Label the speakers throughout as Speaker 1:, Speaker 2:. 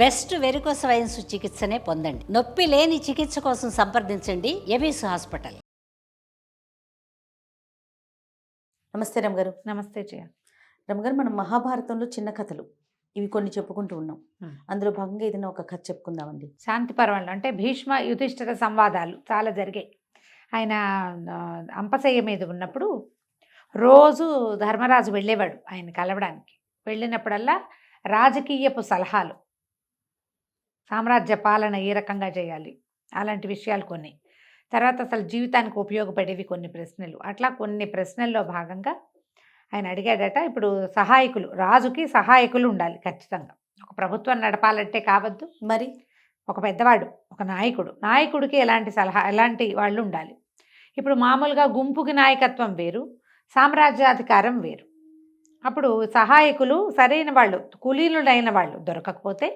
Speaker 1: Best varicose veins చికిత్సనే పొందండి. నొప్పి లేని చికిత్స కోసం సంప్రదించండి ఎవిస్ హాస్పిటల్.
Speaker 2: నమస్తే రమగారు.
Speaker 3: నమస్తే జయ.
Speaker 2: రమగారు, మనం మహాభారతంలో చిన్న కథలు ఇవి కొన్ని చెప్పుకుంటూ ఉన్నాం. అందులో భాగంగా ఏదైనా ఒక కథ చెప్పుకుందామండి.
Speaker 3: శాంతి పర్వంలో అంటే భీష్మ యుధిష్ఠిర సంవాదాలు చాలా జరిగాయి. ఆయన అంపశయ్య మీద ఉన్నప్పుడు రోజు ధర్మరాజు వెళ్ళేవాడు ఆయన కలవడానికి. వెళ్ళినప్పుడల్లా రాజకీయపు సలహాలు, సామ్రాజ్య పాలన ఏ రకంగా చేయాలి అలాంటి విషయాలు కొన్ని, తర్వాత అసలు జీవితానికి ఉపయోగపడేవి కొన్ని ప్రశ్నలు, అట్లా కొన్ని ప్రశ్నల్లో భాగంగా ఆయన అడిగాడట. ఇప్పుడు సహాయకులు, రాజుకి సహాయకులు ఉండాలి ఖచ్చితంగా. ఒక ప్రభుత్వం నడపాలంటే కావద్దు,
Speaker 2: మరి
Speaker 3: ఒక పెద్దవాడు, ఒక నాయకుడికి ఎలాంటి వాళ్ళు ఉండాలి. ఇప్పుడు మామూలుగా గుంపుకి నాయకత్వం వేరు, సామ్రాజ్యాధికారం వేరు. అప్పుడు సహాయకులు సరైన వాళ్ళు, కులీనులైన వాళ్ళు దొరకకపోతే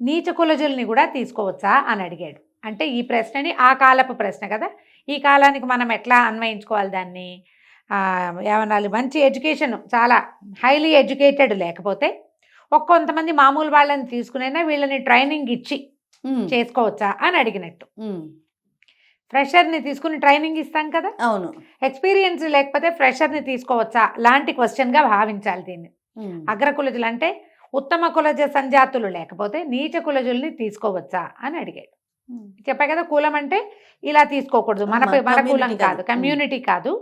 Speaker 3: నీచ కులజుల్ని కూడా తీసుకోవచ్చా అని అడిగాడు. అంటే ఈ ప్రశ్నని ఆ కాలపు ప్రశ్న కదా, ఈ కాలానికి మనం ఎట్లా అన్వయించుకోవాలి దాన్ని, ఏమనాలి, మంచి ఎడ్యుకేషన్, చాలా హైలీ ఎడ్యుకేటెడ్ లేకపోతే కొంతమంది మామూలు వాళ్ళని తీసుకునైనా వీళ్ళని ట్రైనింగ్ ఇచ్చి చేసుకోవచ్చా అని అడిగినట్టు. ఫ్రెషర్ని తీసుకుని ట్రైనింగ్ ఇస్తాం కదా,
Speaker 2: అవును,
Speaker 3: ఎక్స్పీరియన్స్ లేకపోతే ఫ్రెషర్ని తీసుకోవచ్చా లాంటి క్వశ్చన్గా భావించాలి దీన్ని. అగ్రకులజులు అంటే ఉత్తమ కులజ సంజాతులు లేకపోతే నీచ కులజుల్ని తీసుకోవచ్చా అని అడిగాడు. చెప్పా కదా, కులం అంటే ఇలా తీసుకోకూడదు, మన కులం కాదు, కమ్యూనిటీ కాదు,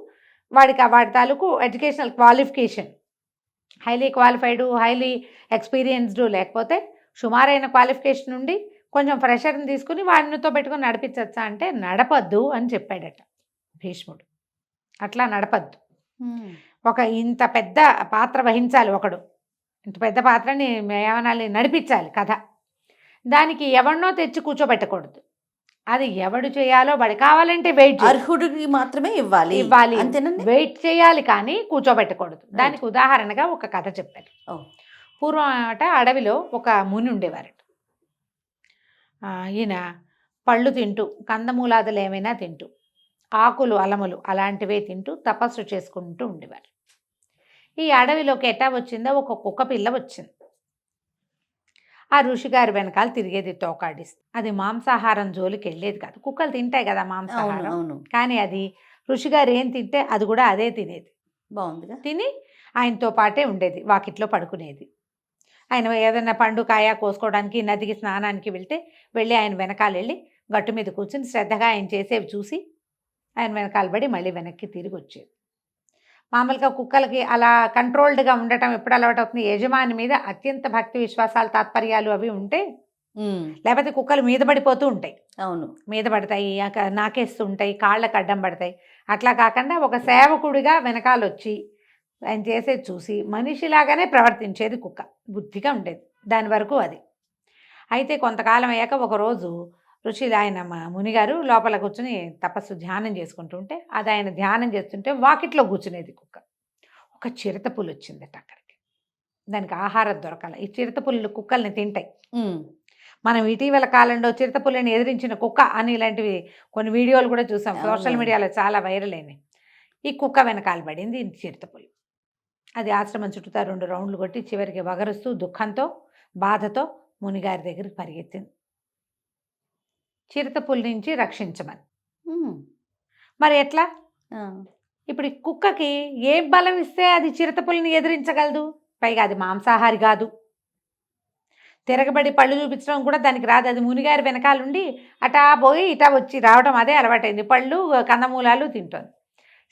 Speaker 3: వాడి తాలూకు educational qualification, highly qualified, highly experienced లేకపోతే సుమారైన క్వాలిఫికేషన్ ఉండి కొంచెం ఫ్రెషర్ని తీసుకుని వాడినితో పెట్టుకుని నడిపించచ్చా అంటే నడపద్దు అని చెప్పాడట భీష్ముడు. అట్లా నడపద్దు. ఒక ఇంత పెద్ద పాత్ర వహించాలి ఒకడు, ఇంత పెద్ద పాత్రని ఏమనాలి, నడిపించాలి కథ. దానికి ఎవరినో తెచ్చి కూర్చోబెట్టకూడదు, అది ఎవడు చేయాలో వాడి కావాలంటే వెయిట్,
Speaker 2: అర్హుడికి మాత్రమే ఇవ్వాలి, అంతేనండి,
Speaker 3: వెయిట్ చేయాలి కానీ కూర్చోబెట్టకూడదు. దానికి ఉదాహరణగా ఒక కథ చెప్పారు. పూర్వం అడవిలో ఒక ముని ఉండేవారట. ఈయన పళ్ళు తింటూ, కందమూలాదులు ఏమైనా తింటూ, ఆకులు అలములు అలాంటివే తింటూ తపస్సు చేసుకుంటూ ఉండేవారు. ఈ అడవిలోకి ఎట్టా వచ్చిందో ఒక కుక్క పిల్ల వచ్చింది. ఆ ఋషిగారి వెనకాల తిరిగేది, తోకాడిస్తుంది. అది మాంసాహారం జోలికి వెళ్ళేది కాదు. కుక్కలు తింటాయి కదా మాంసాహారం, కానీ అది ఋషిగారు ఏం తింటే అది కూడా అదే తినేది.
Speaker 2: బాగుందిగా.
Speaker 3: తిని ఆయనతో పాటే ఉండేది, వాకిట్లో పడుకునేది. ఆయన ఏదైనా పండు కాయ కోసుకోవడానికి నదికి స్నానానికి వెళ్ళి ఆయన వెనకాల వెళ్ళి గట్టు మీద కూర్చుని శ్రద్ధగా ఆయన చేసేవి చూసి ఆయన వెనకాల పడి మళ్ళీ వెనక్కి తిరిగి వచ్చేది. మామూలుగా కుక్కలకి అలా కంట్రోల్డ్గా ఉండటం ఎప్పుడు అలవాటు అవుతుంది, యజమాని మీద అత్యంత భక్తి విశ్వాసాలు తాత్పర్యాలు అవి ఉంటే, లేకపోతే కుక్కలు మీద పడిపోతూ ఉంటాయి.
Speaker 2: అవును,
Speaker 3: మీద పడతాయి, నాకేస్తూ ఉంటాయి, కాళ్ళకు అడ్డం పడతాయి. అట్లా కాకుండా ఒక సేవకుడిగా వెనకాల వచ్చి ఆయన చేసేది చూసి మనిషిలాగానే ప్రవర్తించేది కుక్క, బుద్ధిగా ఉండేది దాని వరకు అది. అయితే కొంతకాలం అయ్యాక ఒకరోజు ఆయన మునిగారు లోపల కూర్చుని తపస్సు ధ్యానం చేసుకుంటుంటే, అది ఆయన ధ్యానం చేస్తుంటే వాకిట్లో కూర్చునేది కుక్క. ఒక చిరుతపులి వచ్చిందట అక్కడికి. దానికి ఆహారం దొరకాలి. ఈ చిరుతపుల్లు కుక్కల్ని తింటాయి. మనం ఇటీవల కాలంలో చిరుతపుల్లిని ఎదిరించిన కుక్క అని ఇలాంటివి కొన్ని వీడియోలు కూడా చూసాం, సోషల్ మీడియాలో చాలా వైరల్ అయినాయి. ఈ కుక్క వెనకాల పడింది చిరుతపులి. అది ఆశ్రమం చుట్టూతా 2 రౌండ్లు కొట్టి చివరికి వగరుస్తూ దుఃఖంతో బాధతో మునిగారి దగ్గరికి పరిగెత్తింది, చిరుతపులి నుంచి రక్షించమని. మరి ఎట్లా? ఇప్పుడు ఈ కుక్కకి ఏ బలం ఇస్తే అది చిరుతపులిని ఎదిరించగలదు? పైగా అది మాంసాహారి కాదు, తిరగబడి పళ్ళు చూపించడం కూడా దానికి రాదు. అది మునిగారి వెనకాలండి అటా పోయి ఇటా వచ్చి రావడం అదే అలవాటైంది, పళ్ళు కందమూలాలు తింటుంది.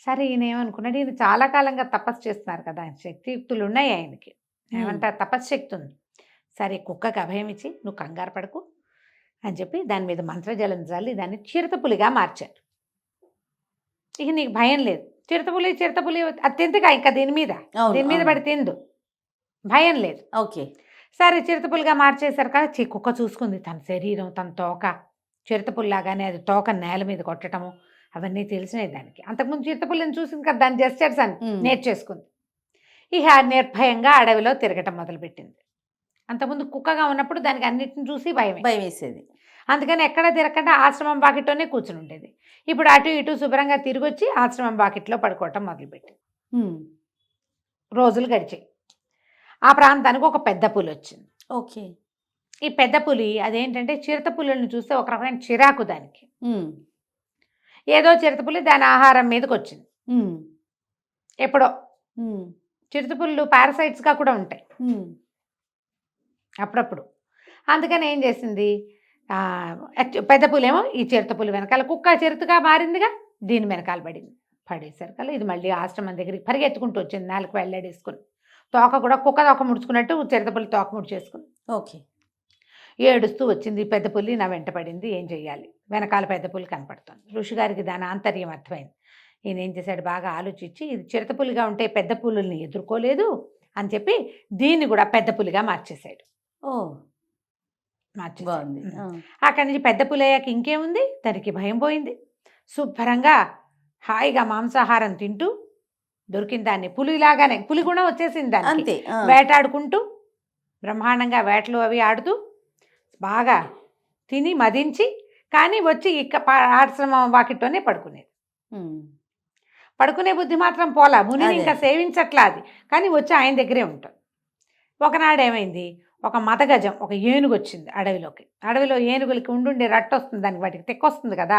Speaker 3: సరే, ఈయన ఏమనుకున్నాడు, ఈయన చాలా కాలంగా తపస్సు చేస్తున్నారు కదా, శక్తియుక్తులు ఉన్నాయి ఆయనకి, ఏమంటారు తపశ్శక్తి ఉంది. సరే, కుక్కకి అభయం ఇచ్చి నువ్వు కంగారు పడకు అని చెప్పి దాని మీద మంత్రజలం చల్లి దాన్ని చిరుతపులిగా మార్చారు. ఇక నీకు భయం లేదు, చిరుతపులి అత్యంతగా ఇంకా దీని మీద పడి తిందు, భయం లేదు.
Speaker 2: ఓకే,
Speaker 3: సరే చిరుతపులిగా మార్చేశారు కదా. కుక్క చూసుకుంది తన శరీరం, తన తోక చిరుతపుల్లాగానే అది తోక నేల మీద కొట్టడము అవన్నీ తెలిసినాయి దానికి. అంతకుముందు చిరుతపుల్లిని చూసింది కదా, దాని జెస్చర్స్ అని నేర్చేసుకుంది. ఇక నిర్భయంగా అడవిలో తిరగటం మొదలుపెట్టింది. అంతకుముందు కుక్కగా ఉన్నప్పుడు దానికి అన్నిటిని చూసి భయం
Speaker 2: వేసేది.
Speaker 3: అందుకని ఎక్కడ తిరగకుండా ఆశ్రమం బాకిట్లోనే కూర్చుని ఉండేది. ఇప్పుడు అటు ఇటు శుభ్రంగా తిరిగి వచ్చి ఆశ్రమం బాకిట్లో పడుకోవటం మొదలుపెట్టింది. రోజులు గడిచాయి. ఆ ప్రాంతానికి ఒక పెద్ద పులి వచ్చింది.
Speaker 2: ఓకే,
Speaker 3: ఈ పెద్ద పులి అదేంటంటే చిరుత పులులను చూస్తే ఒక రకమైన చిరాకు దానికి. ఏదో చిరుత పులి దాని ఆహారం మీదకి వచ్చింది ఎప్పుడో. చిరుత పులులు పారాసైట్స్గా కూడా ఉంటాయి అప్పుడప్పుడు. అందుకని ఏం చేసింది, పెద్ద పులేమో ఈ చిరుత పులి వెనకాల, కుక్క చిరుతగా మారిందిగా, దీని వెనకాల పడింది. పడేసరికల్లా ఇది మళ్ళీ ఆశ్రమం దగ్గరికి పరిగెత్తుకుంటూ వచ్చింది, నాలుగు వెళ్ళాడేసుకుని. తోక కూడా కుక్క తోక ముడుచుకున్నట్టు చిరుత పులి తోక ముడిచేసుకుని
Speaker 2: ఓకే.
Speaker 3: ఏడుస్తూ వచ్చింది. పెద్ద పులి నా వెంట పడింది, ఏం చెయ్యాలి? వెనకాల పెద్ద పులి కనపడుతుంది. ఋషిగారికి దాని ఆంతర్యం అర్థమైంది. ఈయన ఏం చేశాడు, బాగా ఆలోచించి ఇది చిరుత పులిగా ఉంటే పెద్ద పులుల్ని ఎదుర్కోలేదు అని చెప్పి దీన్ని కూడా పెద్ద పులిగా మార్చేశాడు.
Speaker 2: బాగుంది.
Speaker 3: అక్కడి నుంచి పెద్ద పులి అయ్యాక ఇంకేముంది, దానికి భయం పోయింది. శుభ్రంగా హాయిగా మాంసాహారం తింటూ దొరికిన దాన్ని పులిలాగానే, పులి కూడా వచ్చేసింది దానికి.
Speaker 2: అంతే.
Speaker 3: వేటాడుకుంటూ బ్రహ్మాండంగా వేటలు అవి ఆడుతూ బాగా తిని మదించి, కానీ వచ్చి ఆశ్రమం వాకిట్లోనే పడుకునేది. పడుకునే బుద్ధి మాత్రం పోలా, మునిని ఇంకా సేవించట్లా అది, కానీ వచ్చి ఆయన దగ్గరే ఉంటుంది. ఒకనాడు ఏమైంది, ఒక మతగజం, ఒక ఏనుగు వచ్చింది అడవిలోకి. అడవిలో ఏనుగులకి ఉండుండే రట్టు వస్తుంది, దానికి వాటికి తెక్కొస్తుంది కదా,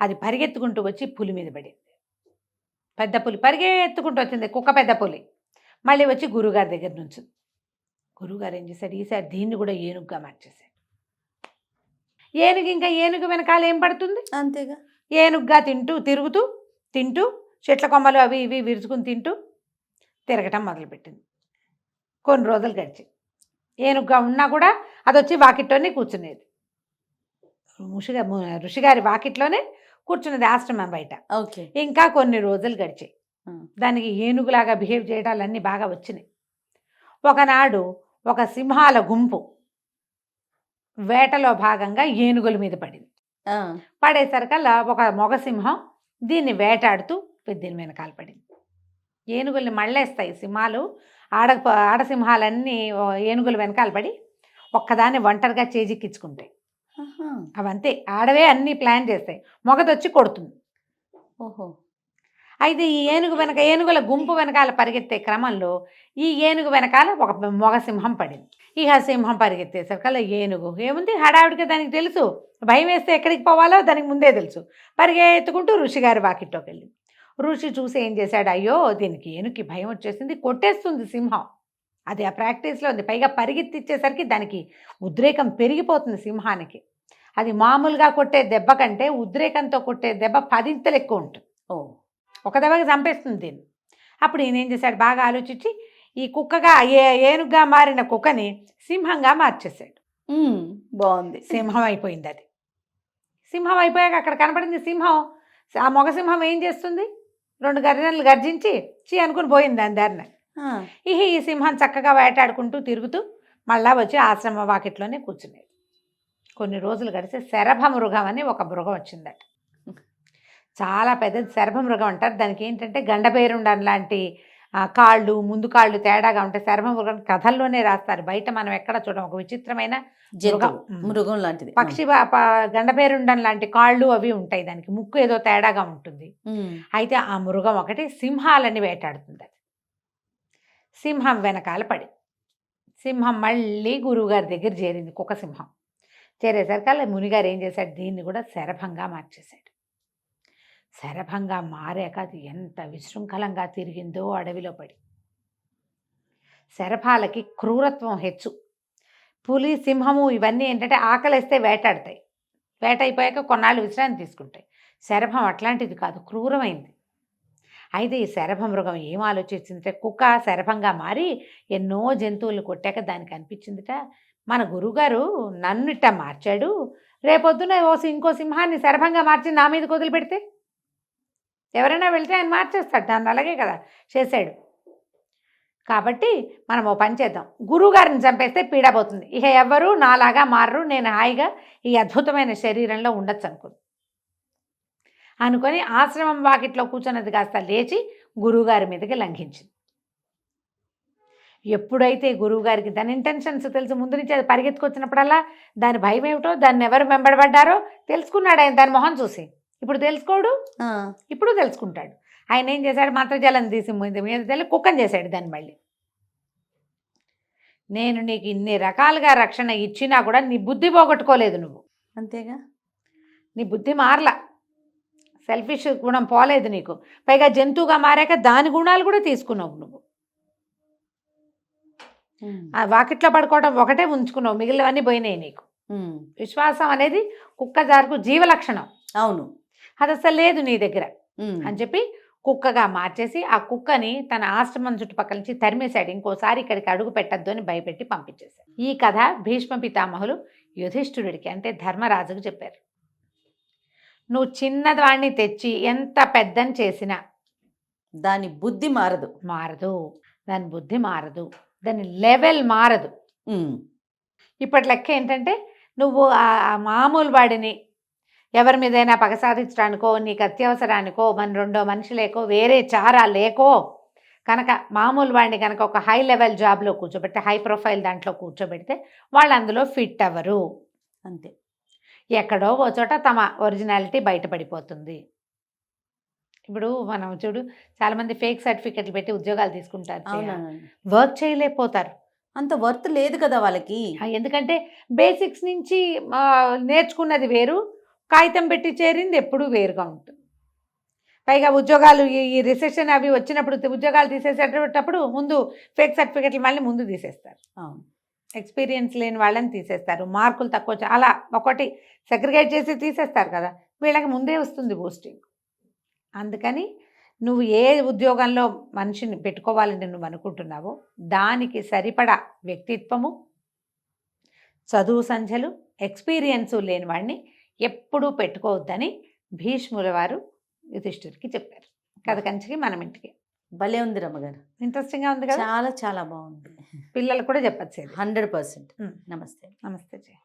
Speaker 3: అది పరిగెత్తుకుంటూ వచ్చి పులి మీద పడింది. పెద్ద పులి పరిగెత్తుకుంటూ వచ్చింది, కుక్క పెద్ద పులి. మళ్ళీ వచ్చి గురువుగారి దగ్గర నుంచి, గురువుగారు ఏం చేశాడు, ఈసారి దీన్ని కూడా ఏనుగుగా మార్చేశాడు. ఏనుగు ఇంకా ఏనుగు వెనకాల ఏం పడుతుంది,
Speaker 2: అంతేగా,
Speaker 3: ఏనుగుగా తింటూ చెట్ల కొమ్మలు అవి ఇవి విరుచుకుని తింటూ తిరగటం మొదలుపెట్టింది. కొన్ని రోజులు గడిచి ఏనుగుగా ఉన్నా కూడా అది వచ్చి వాకిట్లోనే కూర్చునేది. ఋషిగారి వాకిట్లోనే కూర్చున్నది ఆశ్రమం బయట.
Speaker 2: ఓకే.
Speaker 3: ఇంకా కొన్ని రోజులు గడిచాయి. దానికి ఏనుగులాగా బిహేవ్ చేయడాలన్నీ బాగా వచ్చినాయి. ఒకనాడు ఒక సింహాల గుంపు వేటలో భాగంగా ఏనుగుల మీద పడింది. పడేసరికల్లా ఒక మగ సింహం దీన్ని వేటాడుతూ దీని వెనకాల పడింది. ఏనుగుల్ని మళ్ళేస్తాయి సింహాలు, ఆడసింహాలన్నీ ఏనుగుల వెనకాల పడి ఒక్కదాన్ని ఒంటరిగా చేజిక్కించుకుంటాయి. అవంతే, ఆడవే అన్నీ ప్లాన్ చేస్తాయి, మొగదొచ్చి కొడుతుంది.
Speaker 2: ఓహో.
Speaker 3: అయితే ఈ ఏనుగుల గుంపు వెనకాల పరిగెత్తే క్రమంలో ఈ ఏనుగు వెనకాల ఒక మొగ సింహం పడింది. ఇక సింహం పరిగెత్తేసరికల్లా ఏనుగు ఏముంది, హడావిడిగా దానికి తెలుసు, భయం వేస్తే ఎక్కడికి పోవాలో దానికి ముందే తెలుసు. పరిగెత్తుకుంటూ ఋషిగారి వాకిట్లోకి వెళ్ళి ఋషి చూసి ఏం చేశాడు, అయ్యో దీనికి ఏనుగుకి భయం వచ్చేసింది, కొట్టేస్తుంది సింహం. అది ఆ ప్రాక్టీస్లో ఉంది. పైగా పరిగెత్తిచ్చేసరికి దానికి ఉద్రేకం పెరిగిపోతుంది సింహానికి. అది మామూలుగా కొట్టే దెబ్బ కంటే ఉద్రేకంతో కొట్టే దెబ్బ 10 ఇంతలు ఎక్కువ ఉంటుంది. ఒక దెబ్బకి చంపేస్తుంది దీన్ని. అప్పుడు ఈయన ఏం చేశాడు, బాగా ఆలోచించి ఈ కుక్కగా ఏనుగుగా మారిన కుక్కని సింహంగా మార్చేశాడు.
Speaker 2: బాగుంది.
Speaker 3: సింహం అయిపోయింది అది. సింహం అయిపోయాక అక్కడ కనపడింది సింహం. ఆ మగ సింహం ఏం చేస్తుంది, 2 గర్జనలు గర్జించి చీ అనుకుని పోయింది దాని దారిన. ఈ సింహం చక్కగా వేటాడుకుంటూ తిరుగుతూ మళ్ళా వచ్చి ఆశ్రమ వాకిట్లోనే కూర్చునేది. కొన్ని రోజులు గడిచి శరభ మృగం అని ఒక మృగం వచ్చిందట. చాలా పెద్దది శరభ మృగం అంటారు. దానికి ఏంటంటే గండపేరుండం లాంటి కాళ్ళు, ముందు కాళ్ళు తేడాగా ఉంటాయి. శరభ మృగం కథల్లోనే రాస్తారు, బయట మనం ఎక్కడ చూడం. ఒక విచిత్రమైన
Speaker 2: మృగం లాంటిది,
Speaker 3: పక్షి గండపేరుండం లాంటి కాళ్ళు అవి ఉంటాయి, దానికి ముక్కు ఏదో తేడాగా ఉంటుంది. అయితే ఆ మృగం ఒకటి సింహాలని వేటాడుతుంది. అది సింహం వెనకాల పడి సింహం మళ్ళీ గురువుగారి దగ్గర చేరింది. కుక్క సింహం చేరేసరికల్లా మునిగారు ఏం చేశాడు, దీన్ని కూడా శరభంగా మార్చేశాడు. శరభంగా మారాక అది ఎంత విశృంఖలంగా తిరిగిందో అడవిలో పడి. శరభాలకి క్రూరత్వం హెచ్చు. పులి, సింహము ఇవన్నీ ఏంటంటే ఆకలిస్తే వేటాడతాయి, వేట అయిపోయాక కొన్నాళ్ళు విశ్రాంతి తీసుకుంటాయి. శరభం అట్లాంటిది కాదు, క్రూరమైంది. అయితే ఈ శరభ మృగం ఏం ఆలోచించిందంటే, కుక్క శరభంగా మారి ఎన్నో జంతువులు కొట్టాక దానికి అనిపించిందిట, మన గురువుగారు నన్ను ఇట్ట మార్చాడు, రేపొద్దున ఇంకో సింహాన్ని శరభంగా మార్చి నా మీద వదిలిపెడితే ఎవరైనా వెళ్తే ఆయన మార్చేస్తాడు, దాన్ని అలాగే కదా చేశాడు. కాబట్టి మనం ఓ పని చేద్దాం, గురువుగారిని చంపేస్తే పీడబోతుంది, ఇక ఎవ్వరూ నాలాగా మారరు, నేను హాయిగా ఈ అద్భుతమైన శరీరంలో ఉండొచ్చు అనుకొని ఆశ్రమం వాకిట్లో కూర్చున్నది కాస్త లేచి గురువుగారి మీదకి లంఘించింది. ఎప్పుడైతే గురువుగారికి దాని ఇంటెన్షన్స్ తెలుసు, ముందు నుంచి అది పరిగెత్తుకొచ్చినప్పుడల్లా దాని భయం ఏమిటో, దాన్ని ఎవరు వెంబడబడ్డారో తెలుసుకున్నాడు ఆయన దాని మొహం చూసి. ఇప్పుడు తెలుసుకోడు, ఇప్పుడు తెలుసుకుంటాడు. ఆయన ఏం చేశాడు, మంత్రజలం తీసి మీద తెల్లి కుక్కని చేశాడు దాన్ని. మళ్ళీ నేను నీకు ఇన్ని రకాలుగా రక్షణ ఇచ్చినా కూడా నీ బుద్ధి పోగొట్టుకోలేదు నువ్వు.
Speaker 2: అంతేగా.
Speaker 3: నీ బుద్ధి మారలా, సెల్ఫిష్ గుణం పోలేదు నీకు. పైగా జంతువుగా మారాక దాని గుణాలు కూడా తీసుకున్నావు నువ్వు. ఆ వాకిట్లో పడుకోవడం ఒకటే ఉంచుకున్నావు, మిగిలినవన్నీ పోయినాయి నీకు. విశ్వాసం అనేది కుక్క జారుకు జీవలక్షణం.
Speaker 2: అవును.
Speaker 3: అది అసలు లేదు నీ దగ్గర అని చెప్పి కుక్కగా మార్చేసి ఆ కుక్కని తన ఆశ్రమం చుట్టుపక్కల నుంచి తరిమేశాడు. ఇంకోసారి ఇక్కడికి అడుగు పెట్టద్దు అని భయపెట్టి పంపించేశాడు. ఈ కథ భీష్మ పితామహులు యుధిష్ఠిరుడికి అంటే ధర్మరాజుకు చెప్పారు. నువ్వు చిన్నదాన్ని తెచ్చి ఎంత పెద్దని చేసినా
Speaker 2: దాని బుద్ధి మారదు.
Speaker 3: దాని బుద్ధి మారదు, దాని లెవెల్ మారదు. ఇప్పటి లెక్క ఏంటంటే నువ్వు ఆ మామూలు వాడిని ఎవరి మీదైనా పగ సాధించడానికో, నీకు అత్యవసరానికో, మన రెండో మనిషి లేకో, వేరే చారా లేకో కనుక మామూలు వాడిని కనుక ఒక హై లెవెల్ జాబ్లో కూర్చోబెడితే, హై ప్రొఫైల్ దాంట్లో కూర్చోబెడితే వాళ్ళు అందులో ఫిట్ అవ్వరు.
Speaker 2: అంతే.
Speaker 3: ఎక్కడో ఓ చోట తమ ఒరిజినాలిటీ బయటపడిపోతుంది. ఇప్పుడు మనం చూడు, చాలామంది ఫేక్ సర్టిఫికెట్లు పెట్టి ఉద్యోగాలు తీసుకుంటారు, వర్క్ చేయలేకపోతారు.
Speaker 2: అంత వర్త్ లేదు కదా వాళ్ళకి.
Speaker 3: ఎందుకంటే బేసిక్స్ నుంచి నేర్చుకున్నది వేరు, కాగితం పెట్టి చేరింది ఎప్పుడూ వేరుగా ఉంటుంది. పైగా ఉద్యోగాలు ఈ రిసెషన్ అవి వచ్చినప్పుడు ఉద్యోగాలు తీసేసేటప్పుడు ముందు ఫేక్ సర్టిఫికెట్లు మళ్ళీ ముందు తీసేస్తారు. ఎక్స్పీరియన్స్ లేని వాళ్ళని తీసేస్తారు, మార్కులు తక్కువ చాలా ఒకటి సెగ్రిగేట్ చేసి తీసేస్తారు కదా, వీళ్ళకి ముందే వస్తుంది పోస్టింగ్. అందుకని నువ్వు ఏ ఉద్యోగంలో మనిషిని పెట్టుకోవాలని నువ్వు అనుకుంటున్నావో దానికి సరిపడా వ్యక్తిత్వము, చదువు సంధ్యలు, ఎక్స్పీరియన్సు లేని వాడిని ఎప్పుడూ పెట్టుకోవద్దని భీష్ముల వారు యుధిష్ఠిరుడికి చెప్పారు. కథ కంచికి మనం ఇంటికి.
Speaker 2: భలే ఉంది రమ్మగారు,
Speaker 3: ఇంట్రెస్టింగ్గా ఉంది కదా.
Speaker 2: చాలా చాలా బాగుంది.
Speaker 3: పిల్లలు కూడా చెప్పచ్చు.
Speaker 2: 100%. నమస్తే.
Speaker 3: నమస్తే జయ.